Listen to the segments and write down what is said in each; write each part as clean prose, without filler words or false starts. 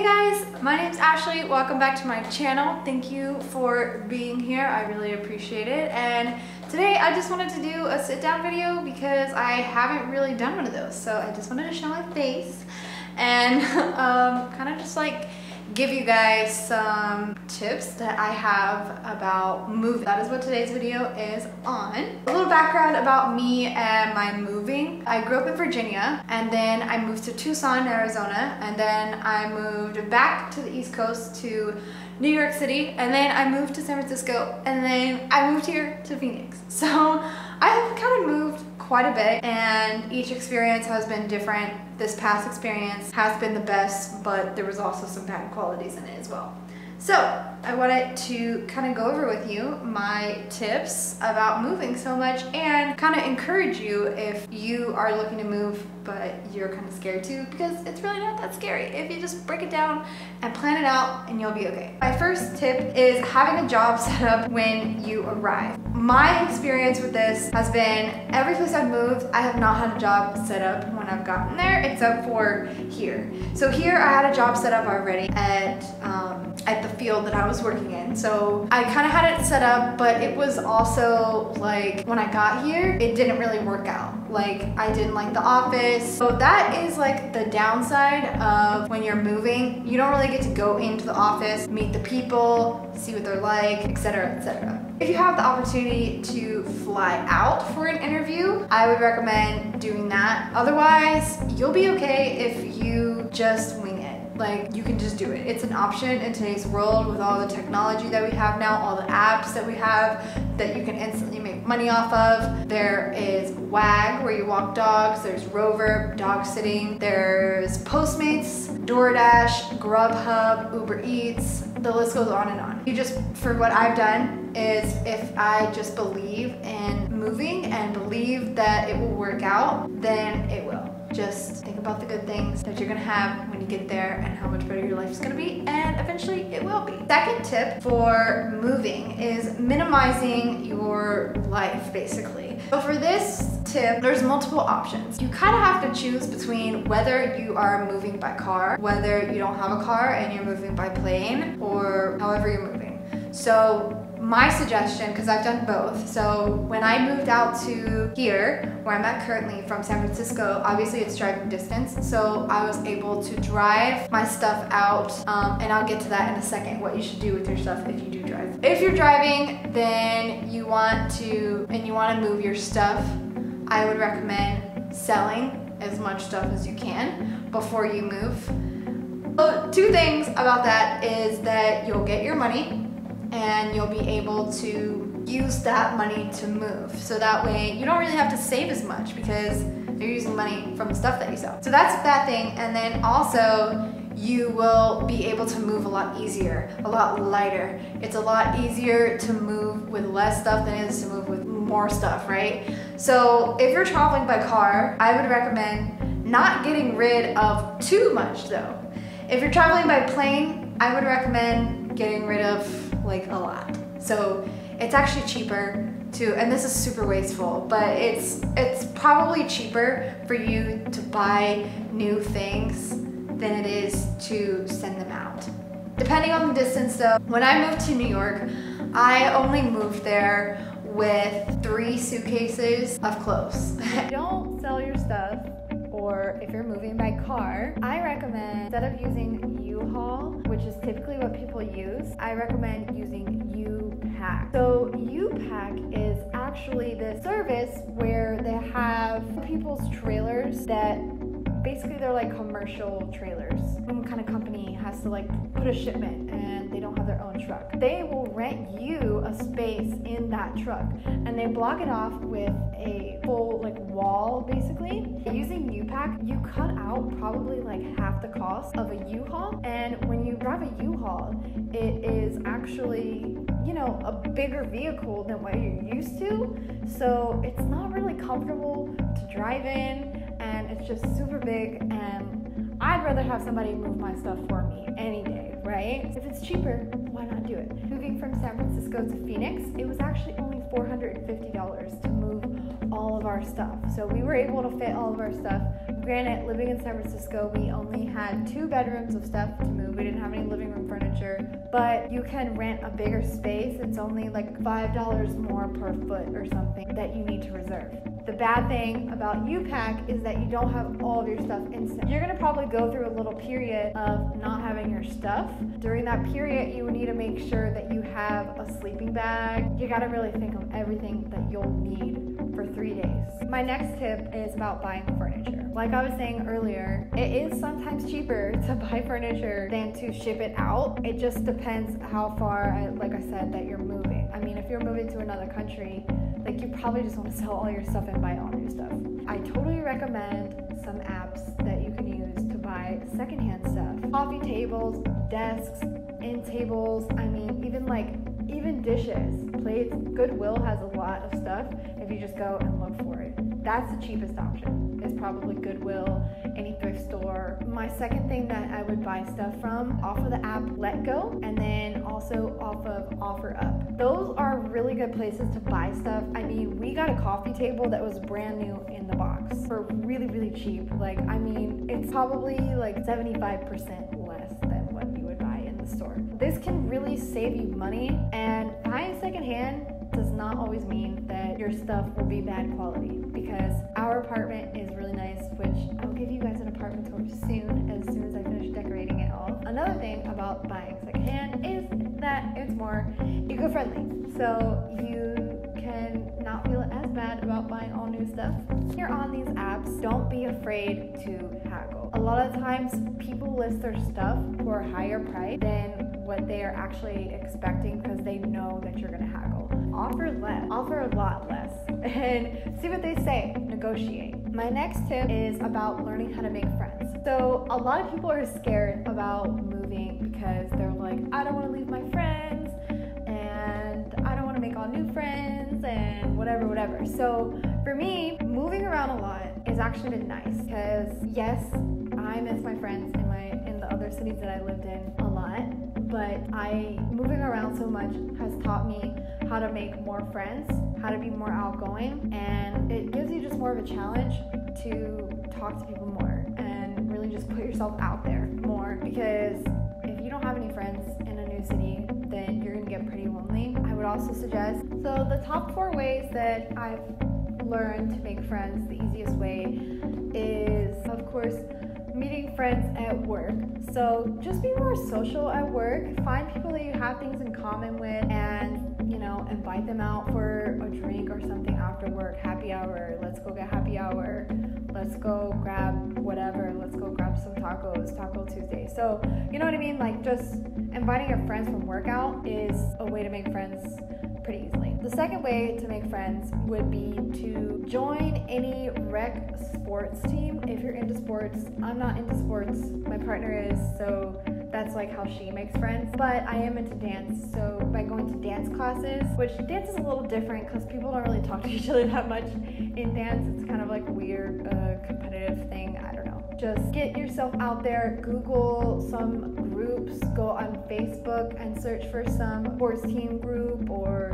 Hey guys, my name's Ashley. Welcome back to my channel. Thank you for being here. I really appreciate it. And today I just wanted to do a sit down video because I haven't really done one of those. So I just wanted to show my face and kind of just like give you guys some tips that I have about moving. That is what today's video is on. A little background about me and my moving. I grew up in Virginia and then I moved to Tucson, Arizona, and then I moved back to the East Coast to New York City, and then I moved to San Francisco, and then I moved here to Phoenix. So I have kind of moved quite a bit and each experience has been different. This past experience has been the best, but there was also some bad qualities in it as well. So I wanted to kind of go over with you my tips about moving so much and kind of encourage you if you are looking to move but you're kind of scared too, because it's really not that scary if you just break it down and plan it out and you'll be okay. My first tip is having a job set up when you arrive. My experience with this has been every place I've moved, I have not had a job set up when I've gotten there except for here. So here I had a job set up already at the field that I was working in. So I kind of had it set up, but it was also like when I got here, it didn't really work out. Like I didn't like the office. So that is like the downside of when you're moving. You don't really get to go into the office, meet the people, see what they're like, etc., etc. If you have the opportunity to fly out for an interview, I would recommend doing that. Otherwise, you'll be okay if you just wing it. Like, you can just do it. It's an option in today's world with all the technology that we have now, all the apps that we have that you can instantly make money off of. There is Wag, where you walk dogs. There's Rover, dog sitting. There's Postmates, DoorDash, Grubhub, Uber Eats. The list goes on and on. You just, for what I've done is if I just believe in moving and believe that it will work out, then it will. Just think about the good things that you're gonna have when you get there and how much better your life is gonna be, and eventually it will be. Second tip for moving is minimizing your life, basically. So for this tip, there's multiple options. You kind of have to choose between whether you are moving by car, whether you don't have a car and you're moving by plane, or however you're moving. So my suggestion, because I've done both, so when I moved out to here, where I'm at currently from San Francisco, obviously it's driving distance, so I was able to drive my stuff out, and I'll get to that in a second, what you should do with your stuff if you do drive. If you're driving, then you want to move your stuff, I would recommend selling as much stuff as you can before you move. So two things about that is that you'll get your money, and you'll be able to use that money to move. So that way you don't really have to save as much because you're using money from the stuff that you sell. So that's that thing. And then also you will be able to move a lot easier, a lot lighter. It's a lot easier to move with less stuff than it is to move with more stuff, right? So if you're traveling by car, I would recommend not getting rid of too much though. If you're traveling by plane, I would recommend getting rid of like a lot. So it's actually cheaper to, and this is super wasteful, but it's probably cheaper for you to buy new things than it is to send them out. Depending on the distance though, when I moved to New York, I only moved there with 3 suitcases of clothes. Don't sell your stuff, or if you're moving by car, I recommend, instead of using U-Haul, which is typically what people use, I recommend using U-Pack. So U-Pack is actually the service where they have people's trailers that basically they're like commercial trailers. Some kind of company has to like put a shipment and they don't have their own truck. They will rent you a space in that truck and they block it off with a full like wall basically. Using U-Pack, you cut out probably like half the cost of a U-Haul, and when you drive a U-Haul, it is actually, you know, a bigger vehicle than what you're used to. So it's not really comfortable to drive in, and it's just super big, and I'd rather have somebody move my stuff for me any day, right? If it's cheaper, why not do it? Moving from San Francisco to Phoenix, it was actually only $450 to move all of our stuff. So we were able to fit all of our stuff. Granted, living in San Francisco, we only had 2 bedrooms of stuff to move but you can rent a bigger space. It's only like $5 more per foot or something that you need to reserve. The bad thing about U-Pack is that you don't have all of your stuff instant. You're gonna probably go through a little period of not having your stuff. During that period, you need to make sure that you have a sleeping bag. You gotta really think of everything that you'll need for 3 days. My next tip is about buying furniture. Like I was saying earlier, it is sometimes cheaper to buy furniture than to ship it out. It just depends how far, like I said, that you're moving. I mean, if you're moving to another country, like you probably just want to sell all your stuff and buy all new stuff. I totally recommend some apps that you can use to buy secondhand stuff. Coffee tables, desks, end tables, I mean, even dishes, plates. Goodwill has a lot of stuff if you just go and look for it. That's the cheapest option. It's probably Goodwill, any thrift store. My second thing that I would buy stuff from off of the app Letgo, and then also off of OfferUp. Those are really good places to buy stuff. I mean, we got a coffee table that was brand new in the box for really, really cheap. Like, I mean, it's probably like 75% less than what you would buy in the store. This can really save you money, and buying secondhand does not always mean that your stuff will be bad quality, because our apartment is really nice, which I'll give you guys an apartment tour soon as I finish decorating it all. Another thing about buying secondhand is that it's more eco-friendly, so you can not feel as bad about buying all new stuff. When you're on these apps, don't be afraid to haggle. A lot of times people list their stuff for a higher price than what they are actually expecting because they know that you're gonna haggle. Offer less, offer a lot less, and see what they say, negotiate. My next tip is about learning how to make friends. So a lot of people are scared about moving because they're like, I don't wanna leave my friends, and I don't wanna make all new friends, and whatever. So for me, moving around a lot has actually been nice because yes, I miss my friends in the other cities that I lived in a lot, but moving around so much has taught me how to make more friends, how to be more outgoing, and it gives you just more of a challenge to talk to people more and really just put yourself out there more, because if you don't have any friends in a new city, then you're gonna get pretty lonely. I would also suggest, so the top 4 ways that I've learned to make friends, the easiest way is, of course, meeting friends at work. So just be more social at work. Find people that you have things in common with, and invite them out for a drink or something after work. Happy hour, let's go get happy hour, let's go grab whatever, let's go grab some tacos, Taco Tuesday. So you know what I mean, like just inviting your friends from work out is a way to make friends pretty easily. The second way to make friends would be to join any rec sports team if you're into sports. I'm not into sports, my partner is, so that's like how she makes friends, but I am into dance. So by going to dance classes, which dance is a little different because people don't really talk to each other that much in dance. It's kind of like a weird competitive thing, I don't know. Just get yourself out there, Google some groups, go on Facebook and search for some sports team group or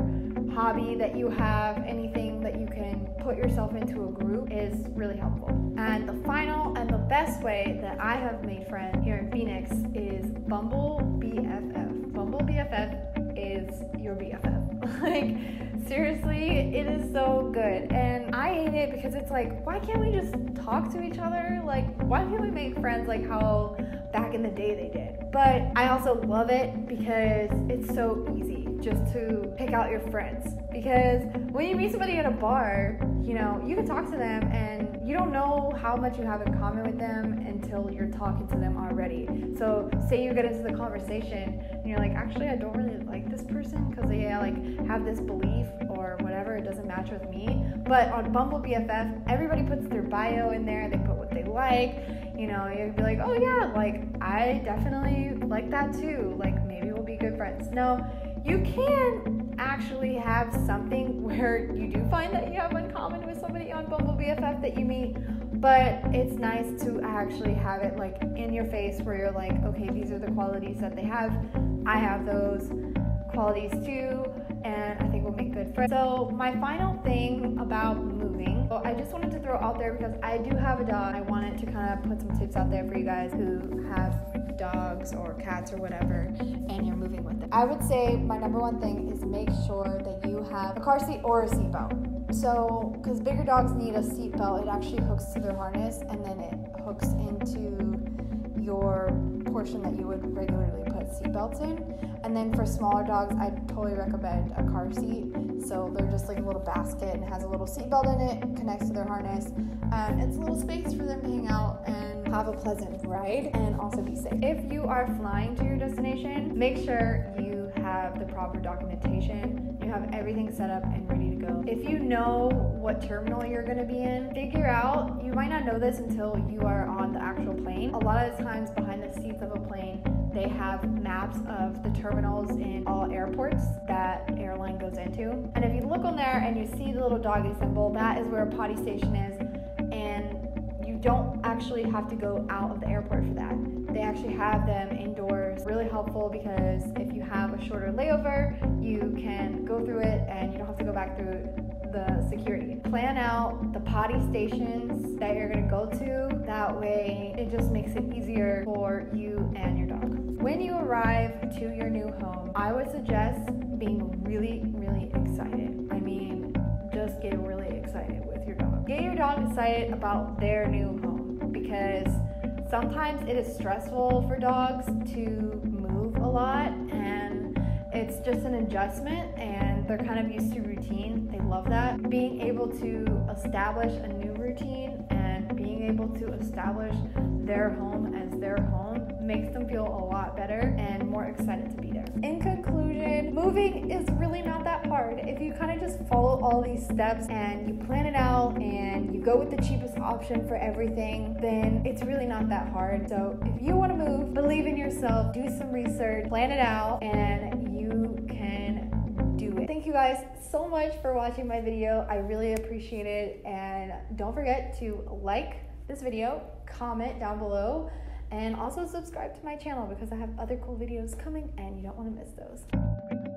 hobby that you have. Anything that you can put yourself into a group is really helpful. And the final and the best way that I have made friends here in Phoenix is Bumble BFF. Bumble BFF is your BFF. Like, seriously, it is so good. And I hate it because it's like, why can't we just talk to each other? Like, why can't we make friends like how back in the day they did? But I also love it because it's so easy just to pick out your friends. Because when you meet somebody at a bar, you can talk to them and you don't know how much you have in common with them until you're talking to them already. So say you get into the conversation and you're like, actually, I don't really like this person because they have this belief or whatever, it doesn't match with me. But on Bumble BFF, everybody puts their bio in there, they put what they like. You'd be like, oh yeah, like I definitely like that too. Like maybe we'll be good friends. No, you can actually have something where you do find that you have in common with somebody on Bumble BFF that you meet, but it's nice to actually have it like in your face where you're like, okay, these are the qualities that they have. I have those qualities too. and I think we'll make good friends. So my final thing about moving, I just wanted to throw out there because I do have a dog. I wanted to kind of put some tips out there for you guys who have dogs or cats or whatever and you're moving with them. I would say my number one thing is make sure that you have a car seat or a seat belt. So, because bigger dogs need a seat belt, it actually hooks to their harness and then it hooks into your portion that you would regularly put seat belts in. And then for smaller dogs, I totally recommend a car seat. So they're just like a little basket and has a little seat belt in it, connects to their harness, and it's a little space for them to hang out and have a pleasant ride and also be safe. If you are flying to your destination, make sure you have the proper documentation. You have everything set up and ready to go. If you know what terminal you're going to be in, figure out, you might not know this until you are on the actual plane. A lot of the times behind the seats of a plane, they have maps of the terminals in all airports that airline goes into. And if you look on there and you see the little doggy symbol, that is where a potty station is. And you don't actually have to go out of the airport for that. They actually have them indoors. Really helpful because if you have a shorter layover, you can go through it and you don't have to go back through the security. Plan out the potty stations that you're gonna go to. That way it just makes it easier for you and your dog. When you arrive to your new home, I would suggest being really, really excited. I mean, just get really excited with your dog. Get your dog excited about their new home because sometimes it is stressful for dogs to move a lot and it's just an adjustment and they're kind of used to routine. They love that. Being able to establish a new routine and being able to establish their home as their home makes them feel a lot better and more excited to be there. In conclusion, moving is really not that hard. If you kind of just follow all these steps and you plan it out and you go with the cheapest option for everything, then it's really not that hard. So if you want to move, believe in yourself, do some research, plan it out, and you can do it. Thank you guys so much for watching my video. I really appreciate it. And don't forget to like this video, comment down below, and also subscribe to my channel because I have other cool videos coming and you don't want to miss those.